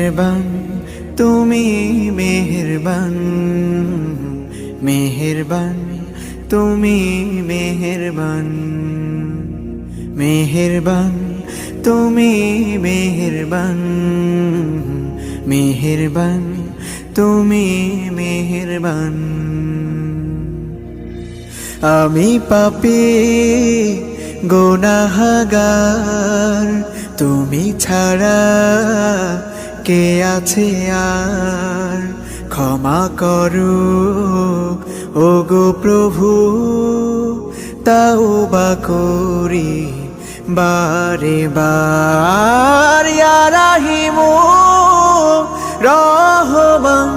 মেহেরবান তুমি মেহেরবান, মেহেরবান তুমি মেহেরবান, মেহেরবান তুমি মেহেরবান, মেহেরবান তুমি মেহেরবান। আমি পাপী গুনাহগার, তুমি ছাড়া কে আছে আর? ক্ষমা করো ওগো প্রভু, তাওবা করি বারে বার। ইয়া রাহিমু রহমান